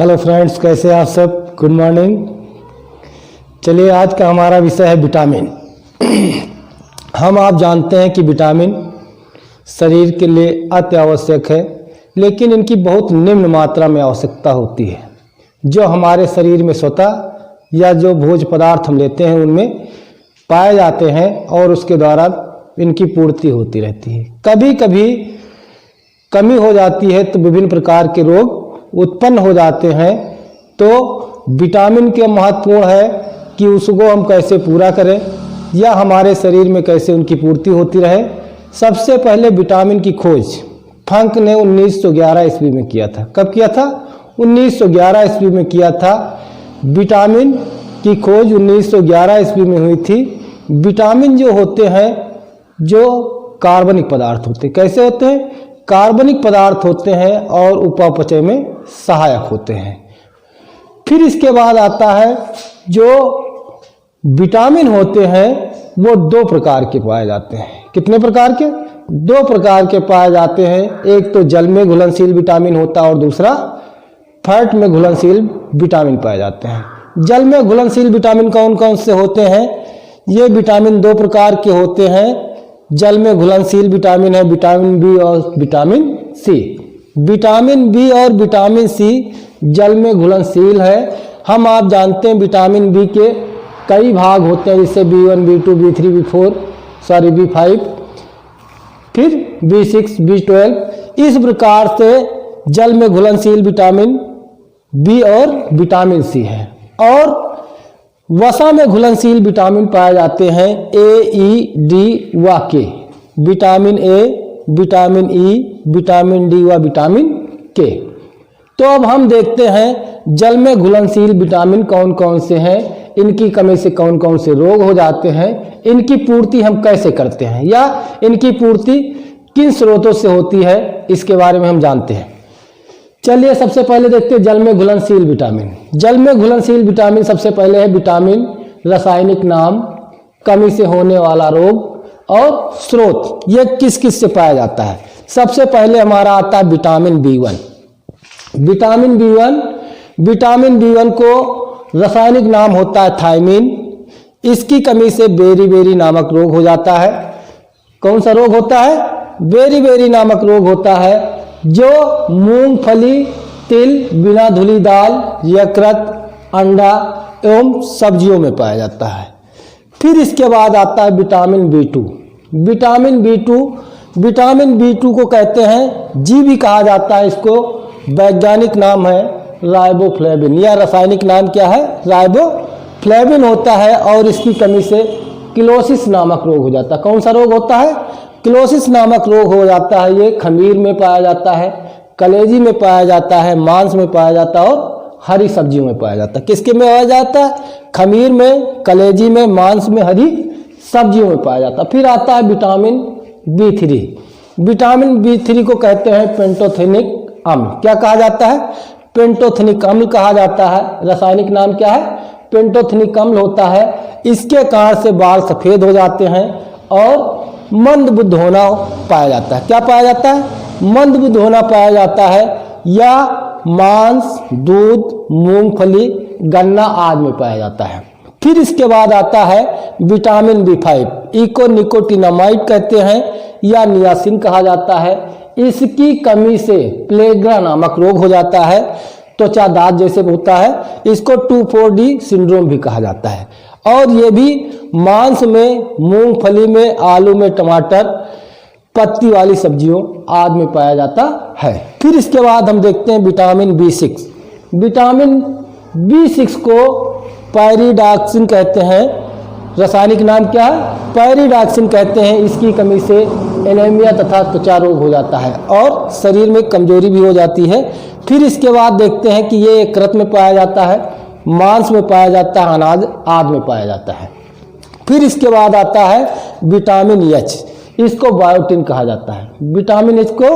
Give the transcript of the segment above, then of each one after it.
Hello friends, कैसे आप सब? Good morning. चलिए, आज का हमारा विषय है विटामिन। हम आप जानते हैं कि विटामिन शरीर के लिए अति आवश्यक है, लेकिन इनकी बहुत निम्न मात्रा में आवश्यकता होती है। जो हमारे शरीर में स्वतः या जो भोज्य पदार्थ हम लेते हैं उनमें पाए जाते हैं और उसके द्वारा इनकी पूर्ति होती रहती है। कभी कभी कमी हो जाती है तो विभिन्न प्रकार के रोग उत्पन्न हो जाते हैं। तो विटामिन के महत्वपूर्ण है कि उसको हम कैसे पूरा करें या हमारे शरीर में कैसे उनकी पूर्ति होती रहे। सबसे पहले विटामिन की खोज फंक ने 1911 ईस्वी में किया था। कब किया था? 1911 ईस्वी में किया था। विटामिन की खोज 1911 ईस्वी में हुई थी। विटामिन जो होते हैं जो कार्बनिक पदार्थ होते हैं। कैसे होते हैं? कार्बनिक पदार्थ होते हैं और उपापचय में सहायक होते हैं। फिर इसके बाद आता है जो विटामिन होते हैं वो दो प्रकार के पाए जाते हैं। कितने प्रकार के? दो प्रकार के पाए जाते हैं। एक तो जल में घुलनशील विटामिन होता है और दूसरा फैट में घुलनशील विटामिन पाए जाते हैं। जल में घुलनशील विटामिन कौन कौन से होते हैं? ये विटामिन दो प्रकार के होते हैं। जल में घुलनशील विटामिन है विटामिन बी और विटामिन सी। विटामिन बी और विटामिन सी जल में घुलनशील है। हम आप जानते हैं विटामिन बी के कई भाग होते हैं, जैसे B1, B2, B3, B5, फिर B6, B12। इस प्रकार से जल में घुलनशील विटामिन बी और विटामिन सी है। और वसा में घुलनशील विटामिन पाए जाते हैं ए, ई, डी व के। Vitamin A, vitamin E, vitamin D व विटामिन के। तो अब हम देखते हैं जल में घुलनशील विटामिन कौन कौन से हैं, इनकी कमी से कौन कौन से रोग हो जाते हैं, इनकी पूर्ति हम कैसे करते हैं या इनकी पूर्ति किन स्रोतों से होती है, इसके बारे में हम जानते हैं। चलिए, सबसे पहले देखते हैं जल में घुलनशील विटामिन। जल में घुलनशील विटामिन सबसे पहले है विटामिन, रासायनिक नाम, कमी से होने वाला रोग और स्रोत। ये किस किस से पाया जाता है? सबसे पहले हमारा आता है vitamin B1। Vitamin B1, vitamin B1 को रासायनिक नाम होता है थायमीन। इसकी कमी से बेरी नामक रोग हो जाता है। कौन सा रोग होता है? बेरी नामक रोग होता है, जो मूंगफली, तिल, बिना धुली दाल, यकृत, अंडा एवं सब्जियों में पाया जाता है। फिर इसके बाद आता है विटामिन B2। विटामिन B2 को कहते हैं जी भी कहा जाता है। इसको वैज्ञानिक नाम है राइबोफ्लेविन या रासायनिक नाम क्या है? राइबोफ्लेविन होता है। और इसकी कमी से किलोसिस नामक रोग हो जाता है। कौन सा रोग होता है? किलोसिस नामक रोग हो जाता है। ये खमीर में पाया जाता है, कलेजी में पाया जाता है, मांस में पाया जाता है और हरी सब्जियों में पाया जाता है। किसके में पाया जाता है? खमीर में, कलेजी में, मांस में, हरी सब्जियों में पाया जाता है। फिर आता है विटामिन B3। विटामिन B3 को कहते हैं पेंटोथेनिक अम्ल। क्या कहा जाता है? पेंटोथेनिक अम्ल कहा जाता है। रासायनिक नाम क्या है? पेंटोथेनिक अम्ल होता है। इसके कारण से बाल सफेद हो जाते हैं और मंद बुद्ध होना पाया जाता है। क्या पाया जाता है? मंद बुद्ध होना पाया जाता है। या मांस, दूध, मूंगफली, गन्ना आदि में पाया जाता है। फिर इसके बाद आता है विटामिन B5। इको निकोटिनामाइड कहते हैं या नियासिन कहा जाता है। इसकी कमी से प्लेग्रा नामक रोग हो जाता है, त्वचा दाद जैसे होता है। इसको 2,4-D सिंड्रोम भी कहा जाता है। और ये भी मांस में, मूंगफली में, आलू में, टमाटर, पत्ती वाली सब्जियों आदि में पाया जाता है। फिर इसके बाद हम देखते हैं विटामिन B6। विटामिन B6 को पैरिडॉक्सिन कहते हैं। रासायनिक नाम क्या है? पैरिडॉक्सिन कहते हैं। इसकी कमी से एनीमिया तथा त्वचा रोग हो जाता है और शरीर में कमजोरी भी हो जाती है। फिर इसके बाद देखते हैं कि ये यकृत में पाया जाता है, मांस में पाया जाता है, अनाज आदि में पाया जाता है। फिर इसके बाद आता है विटामिन H। इसको बायोटिन कहा जाता है। विटामिन H को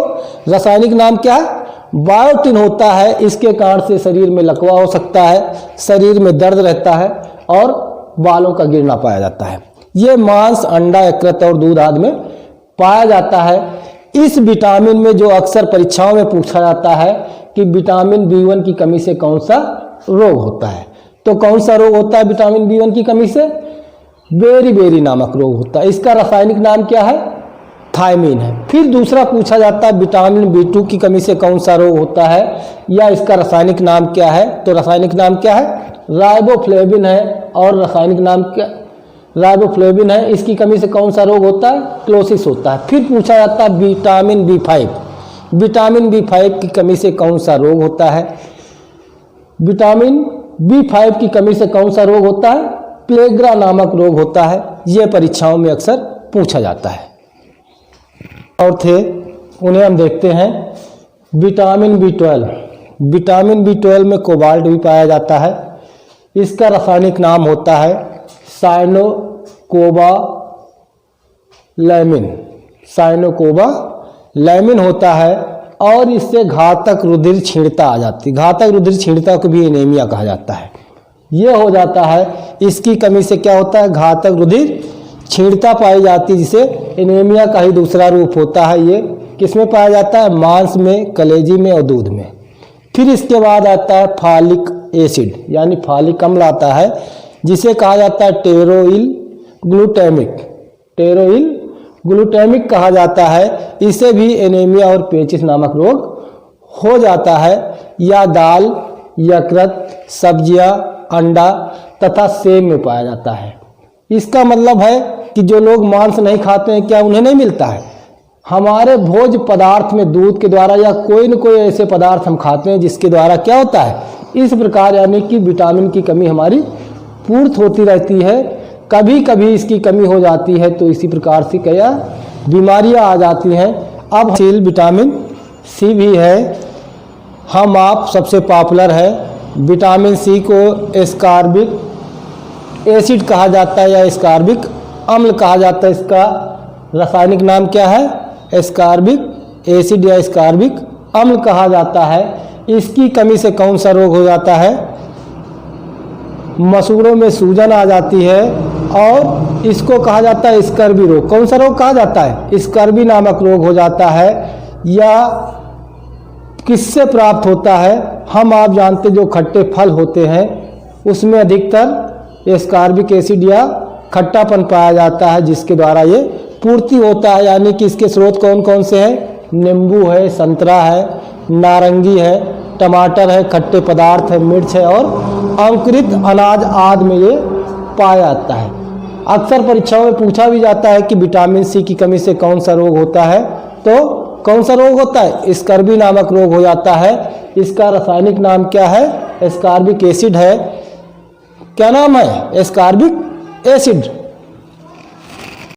रासायनिक नाम क्या है? बायोटिन होता है। इसके कारण से शरीर में लकवा हो सकता है, शरीर में दर्द रहता है और बालों का गिरना पाया जाता है। ये मांस, अंडा, यकृत और दूध आदि में पाया जाता है। इस विटामिन में जो अक्सर परीक्षाओं में पूछा जाता है कि विटामिन B1 की कमी से कौन सा रोग होता है। तो कौन सा रोग होता है विटामिन B1 की कमी से? बेरी नामक रोग होता है। इसका रासायनिक नाम क्या है? थायमीन है। फिर दूसरा पूछा जाता है विटामिन B2 की कमी से कौन सा रोग होता है या इसका रासायनिक नाम क्या है? तो रासायनिक नाम क्या है? राइबोफ्लेविन है। और रासायनिक नाम क्या? राइबोफ्लेविन है। इसकी कमी से कौन सा रोग होता है? क्लोसिस होता है। फिर पूछा जाता है विटामिन B5, विटामिन B5 की कमी से कौन सा रोग होता है? विटामिन B5 की कमी से कौन सा रोग होता है? प्लेग्रा नामक रोग होता है। यह परीक्षाओं में अक्सर पूछा जाता है। और थे उन्हें हम देखते हैं। विटामिन B12, विटामिन B12 में कोबाल्ट भी पाया जाता है। इसका रासायनिक नाम होता है साइनोकोबालैमिन, साइनोकोबालैमिन होता है। और इससे घातक रुधिर क्षीणता आ जाती है। घातक रुधिर क्षीणता को भी एनीमिया कहा जाता है। यह हो जाता है, इसकी कमी से क्या होता है? घातक रुधिर क्षीणता पाई जाती है, जिसे एनीमिया का ही दूसरा रूप होता है। ये किसमें पाया जाता है? मांस में, कलेजी में और दूध में। फिर इसके बाद आता है फॉलिक एसिड यानी फॉलिक अम्ल आता है, जिसे कहा जाता है टेरोइल ग्लूटामिक, टेरोइल ग्लूटामिक कहा जाता है। इसे भी एनीमिया और पेचिस नामक रोग हो जाता है। या दाल, यकृत, सब्जियां, अंडा तथा सेब में पाया जाता है। इसका मतलब है कि जो लोग मांस नहीं खाते हैं, क्या उन्हें नहीं मिलता है? हमारे भोज्य पदार्थ में दूध के द्वारा या कोई न कोई ऐसे पदार्थ हम खाते हैं जिसके द्वारा क्या होता है? इस प्रकार यानी कि विटामिन की कमी हमारी पूर्त होती रहती है। कभी कभी इसकी कमी हो जाती है तो इसी प्रकार से क्या बीमारियां आ जाती हैं। अब विटामिन सी भी है। हम आप सबसे पॉपुलर है। विटामिन सी को एस्कॉर्बिक एसिड कहा जाता है या एस्कॉर्बिक अम्ल कहा जाता है। इसका रासायनिक नाम क्या है? एस्कॉर्बिक एसिड या एस्कॉर्बिक अम्ल कहा जाता है। इसकी कमी से कौन सा रोग हो जाता है? मसूड़ों में सूजन आ जाती है और इसको कहा जाता है स्कर्वी रोग। कौन सा रोग कहा जाता है? स्कर्वी नामक रोग हो जाता है। या किससे प्राप्त होता है? हम आप जानते जो खट्टे फल होते हैं उसमें अधिकतर एस्कॉर्बिक एसिड या खट्टापन पाया जाता है, जिसके द्वारा ये पूर्ति होता है। यानी कि इसके स्रोत कौन कौन से हैं? नींबू है, संतरा है, नारंगी है, टमाटर है, खट्टे पदार्थ है, मिर्च है और अंकुरित अनाज आदि में ये पाया जाता है। अक्सर परीक्षाओं में पूछा भी जाता है कि विटामिन सी की कमी से कौन सा रोग होता है। तो कौन सा रोग होता है? स्कर्वी नामक रोग हो जाता है। इसका रासायनिक नाम क्या है? एस्कॉर्बिक एसिड है। क्या नाम है? Ascorbic acid.